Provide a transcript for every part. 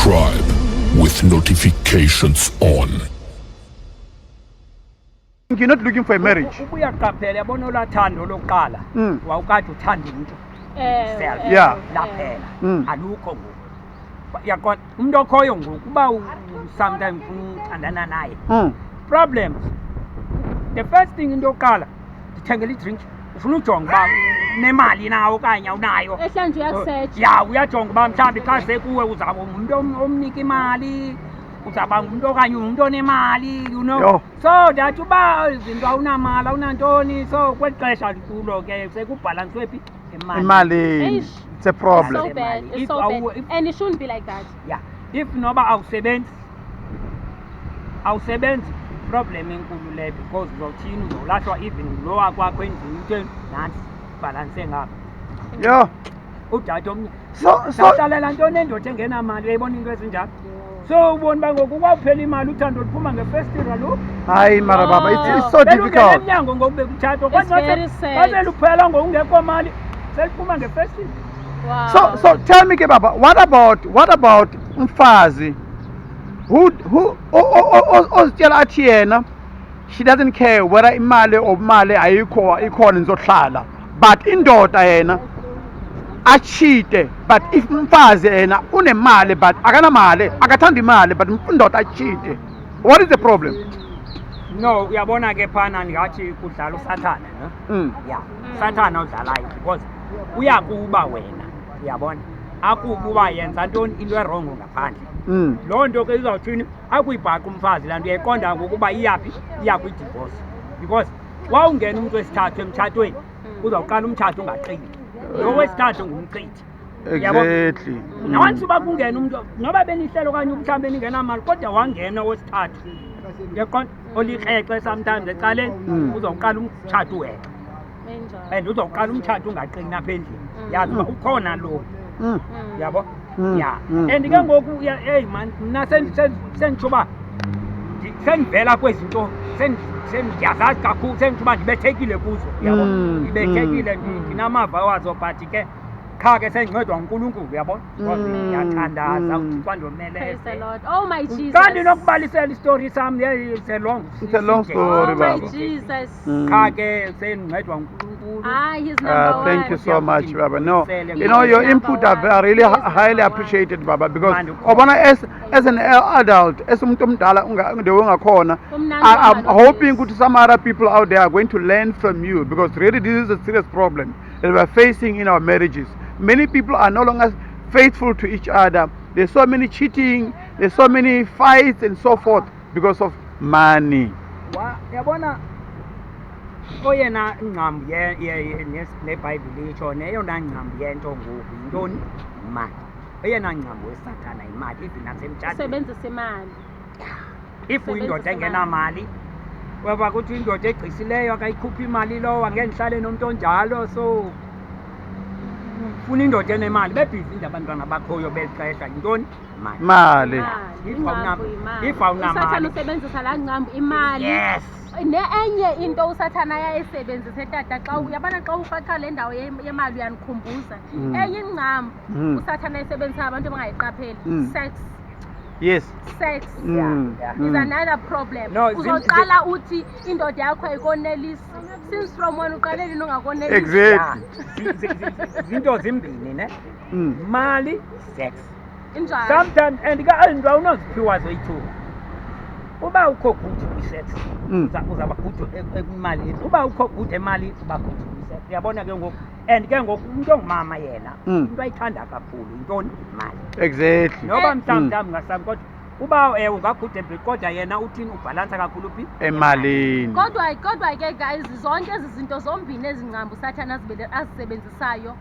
Subscribe with notifications on. You're not looking for a marriage. Uyaqaphela yabona olathando lokuqala wawukade uthanda umuntu Yeah. laphela alukho ngoku yaqona umuntu okhoyo ngoku kuba sometimes uthandana naye problems. The first thing into yokuqala ndithengela idrink ufuna ujonga uba nemali nawo okanye awunayo ehlanje uyakusearch ya uyajonga uba mhlawumbi xa sekuwe uzaba umuntu omnika imali uzaba umuntu okanye umuntu onemali you know. Yo. So that uba izinto awunamali awunantoni so kweli xesha likulo ke sekubhalanswe phi Imali. It's a problem. so bad. It's If so I- bad. And it shouldn't be like that. Yeah, if noba awusebenzi problem enkulu le because uzothini uzolashwa even lo wakwakho endlini into nansi bhalanse ngapha Yeah. udade omnye So sahlalela ntoni endoda engenamali uyayibona into ezinjalo so ubona uba ngoku kwawuphela imali uthando luphuma ngefestira lu hi Mara Baba. It's so belungena difficult. emnyango ngoku bekuthathwa It's very sad. kwaze luphela ngokungekho mali seliphuma ngefestira. Wow. So tell me, ke Baba, what about Mfazi? Who ozitshela athi yena she doesn't care whether imali or mali ayikho ikhona nizohlala, but indoda yena achite, but if Mfazi yena unemali but akanamali akathanda imali but indoda achite, what is the problem? No, uyabona ke phana ngathi kudlala usathana no? Yeah, sathana udlalayo because uyakuba wena uyabona akukuba yenza ntoni into erongo ngaphandle loo nto ke izawuthini akuyibhaqa umfazi laa nto uyayiqonda ngokuba iyaphi iya kwi-divorce because wawungena umntu wesithathu emtshatweni uzawuqala umtshato ungaqini lo wesithathu ngumqithi Exactly. nawansi uba kungena umntu noba benihlelo okanye umhlawumbi beningenamali kodwa wangena wesithathu ngeqonda olikrexhe sometimes ecaleni uzawuqala umtshato wena Enjoy. and uzawuqala umtshato ungaqini apha endlini yazi uba ukhona lo yabo ya and ke ngoku hey man mna senditsho uba sendivela kwezinto sendiyazazi kakhulu senditsho uba ndibethekile kuzo yabo ndibethekile ndinamava wazo but ke kha ke sendincedwa nguNkulunkulu yabo ndiyathandaza uthixo andomele Praise the Lord. Oh my Jesus. xa ndinokubalisela istori sam it's a long story, Oh my Baba. Jesus. kha ke sendincedwa nguNkulunkulu. He's number one. Thank you so much, Baba. No, He you know your is input number are one. really He is highly number one. appreciated, Baba. Because Man, Obana, as an adult, as umuntu omdala ungakhona, Umnandi I'm wami hoping that some other people out there are going to learn from you because really this is a serious problem that we're facing in our marriages. Many people are no longer faithful to each other. There's so many cheating, there's so many fights and so forth because of money. Yabona oyena ingcambu nebhayibhile itsho neyona ngcambu yento ngoku yintoni imali eyona ngcambu wesathana imali even nasemtshatweni Usebenzisa imali. if uyindoda engenamali weba kuthi indoda egqisileyo akayikhuphi imali lowo angendihlale nomntu onjalo so funa indoda enemali bebhizi nje abantwana bakhoyo beli xesha yintoni Mali. If awunamali. Usathana usebenzisa laa ngcambu imali. Yes. Enye into usathana ayayisebenzisa etata xa uyabona xa ufaka le ndawo yemali uyanikhumbuza. Enye ingcambu usathana ayisebenzisa abantu abangayiqapheli. Sex. Yes. Sex. Yeah. Is another problem. No, Uzoqala uthi indoda yakho ayikonelisi. Since from when uqale lini ungakonelisi. Exactly. Zinto zimbini ne mali sex Injalo. sometimes and ka-into awunoziphiwa zoyi-two uba ukho good kwi-sex uzaba good ekumalini uba ukho good emalini uba good kwi-sex uyabona ke ngoku and ke ngoku umntu ongumama yena into ayithanda kakhulu yintoni imali Exactly. noba mhlawumbi ngasam kodwa uba ungagude ebhedi kodwa yena uthini ubhalansa kakhulu phi Emalini. Kodwa ke guys zonke ezi zinto zombini ezingcambu usathana azisebenzisayo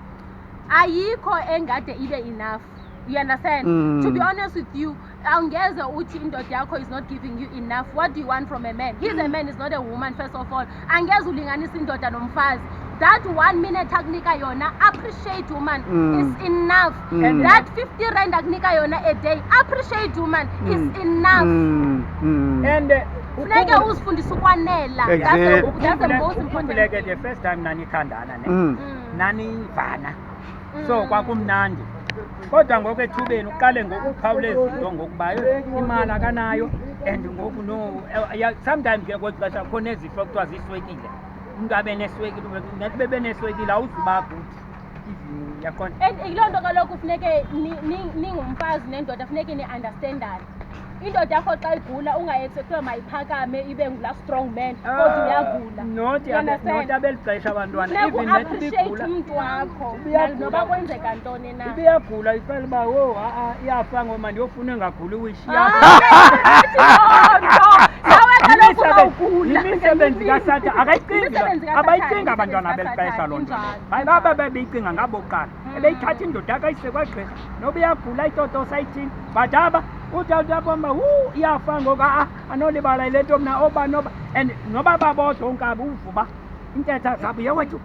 ayikho engade ibe enough. You understand? To be honest with you, angeze uthi indoda yakho is not giving you enough. What do you want from a man? He's a man, is not a woman first of all. Angeze ulinganisa indoda nomfazi. That 1 minute akunika yona, appreciate woman, is enough. And that 50 rand akunika yona a day, appreciate woman, is enough. and Funeke uzifundise ukwanela. That's the most important ukhumbuleke thing. the first time nanithandana ne nanivana so kwakumnandi kodwa ngoku ethubeni uqale ngokuphawula izinto ngokuba imali akanayo and ngoku no sometimes ke kweli xesha khona ezifo kuthiwa ziswekile umntu abe neswekile nathi bebe neswekile awuzuba kuthi yaqonda and yiloo nto kaloku kufuneke ningumfazi nendoda funeke ni-understandane indoda yakho xa igula ungaexekthiwe mayiphakame ibe ngulaa strong man kodwa uyagula not abeli xesha abantwana even uappreciate umntu wakho noba kwenzeka ntoni na ibiyagula icela uba wo iyafa ngoma ndiyofuna engaguli wishi imisebenzi kasatha abayicinga abantwana beli xesha loo nto baba bebeyicinga ngabo kuqala ebeyithatha indoda akayise kwagqirha noba iyagula itotosa ayithini but aba utawutapomba iyafa ngoku anolibala yile nto mna oba noba and noba babodwa onkabi uvuba intetha zabo yewethu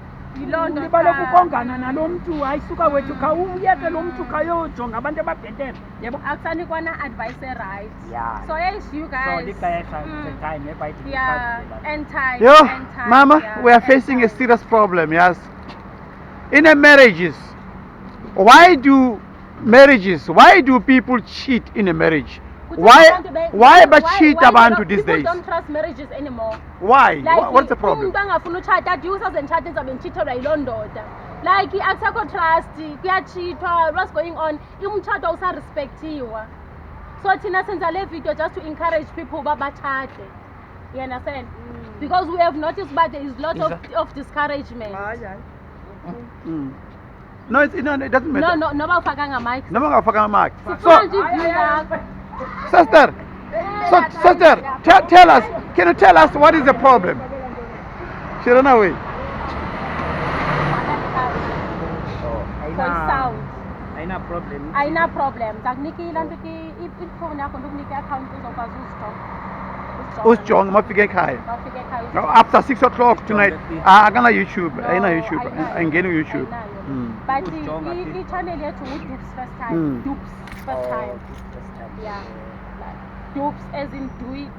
ulibale kukongana nalo mntu ayisuka wethu khawuyeke lo mntu khayojonga abantu ababhetele yebo akusanikwa na-advice right Yeah. so yes you guys so lixesha time and time Yo, and time, Mama, yeah, we are and facing a time. serious problem, yes. In a marriages, why do people cheat in a marriage? Why but cheat abantu these days? People don't trust marriages anymore. Why? Like, What's the problem? umuntu angafuna utshata adi usazenditshata ndizabe nditshithelwa yiloo ndoda like akusekho trust kuyatshithwa what's going on umtshato awusarespektiwa so thina senza le video just to encourage people uba batshate you understand because we have noticed uba there is lot of discouragement No, it doesn't matter. no noba ufakanga mic No matter fucking mark. sifuna nje iview yakho Sister, tell us. Can you tell us what is the problem? She ran away. voice sound ayina problem ayina problem ndakunika ilaa nto ifowuni yakho ndikunika i-account uzokwazi Usijonga mafike ekhaya. bafike ekhaya No, after 6 o'clock tonight. Akana YouTube. Ayina YouTube. Angena YouTube. but Usijonga phi? i-channel yethu ngu-Dupes first time Mm. Dupes first time yeah Dupes as in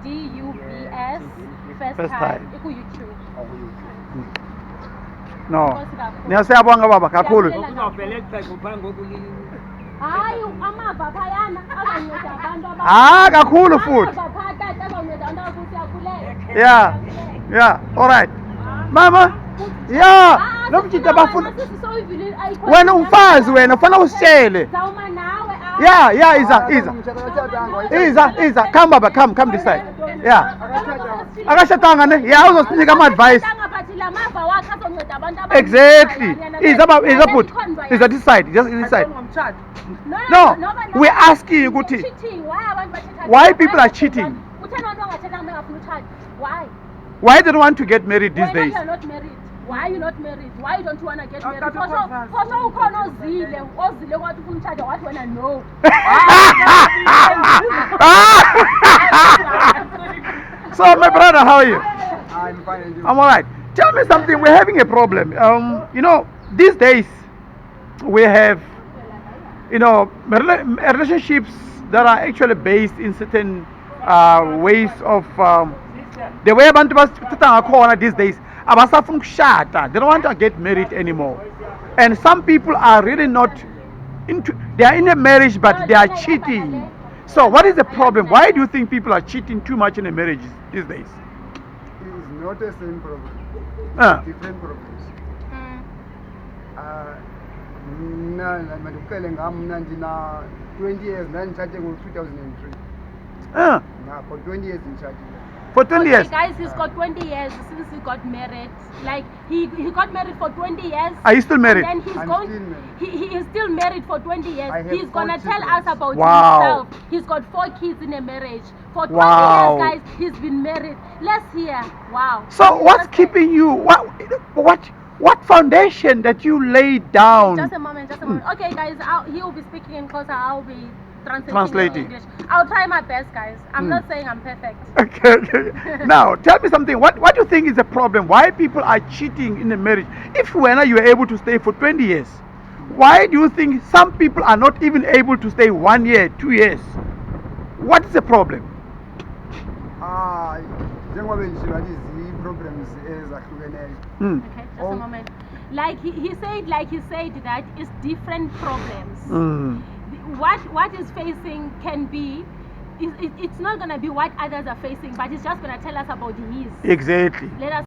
D-U-B-S first First time time. iku-YouTube No. Niyasiyabonga baba kakhulu. uzawuvele xesha phaa ngoku hayi amava phayana azonceda abantu Kakhulu futhi. amava phaa tata azonceda abantu abakusiyakhulele Yeah. All right. Mama. Yeah. Nomjita bafuna. Wena umfazi wena ufana usitshele. zawuma nawe Yeah, Iza. Come baba, come this side. Yeah. Akashatanga ne? Yeah, uzosinika ama advice. Exactly. Iza put. Iza this side. Just this side. No, we're asking ukuthi why people are cheating? Why they don't want to get married these days? Why are you not married? Why don't you want to get married? For so ukhona ozile kwathi ufuna umtshado wathi wena no. So my brother, how are you? I'm fine. I'm all right. Tell me something. We're having a problem. These days we have, relationships that are actually based in certain ways of the way abantu basithatha ngakhona these days. Abasafuna ukushada. They don't want to get married anymore. And some people are really not they are in a marriage but they are cheating. So what is the problem? Why do you think people are cheating too much in a marriage these days? It's not the same problem. Different problems. Mandikuxele ngam mna ndina 20 years ndanditshate ngo-2003 for 20 years nditshatile. For 20 years. Guys, he's got 20 years since he got married. Like he got married for 20 years. Are you still married? And then he is still married for 20 years. He's gonna tell children. us about Wow. himself. He's got 4 kids in a marriage. For 20 Wow. years, guys, he's been married. Let's hear. Wow. So what's keeping you? What foundation that you laid down? Just a moment. Okay, guys, he will be speaking in Xhosa. I'll be Translating. in English. I'll try my best, guys. I'm not saying I'm perfect. Okay. Now, tell me something. What do you think is the problem? Why people are cheating in a marriage? If when you were able to stay for 20 years, why do you think some people are not even able to stay 1 year, 2 years? What is the problem? Njengoba bendishilo athi problems ezahlukeneyo. Okay, just a moment. Like he said that it's different problems. What is facing can be, it's not going to be what others are facing, but it's just going to tell us about his. Exactly. Let us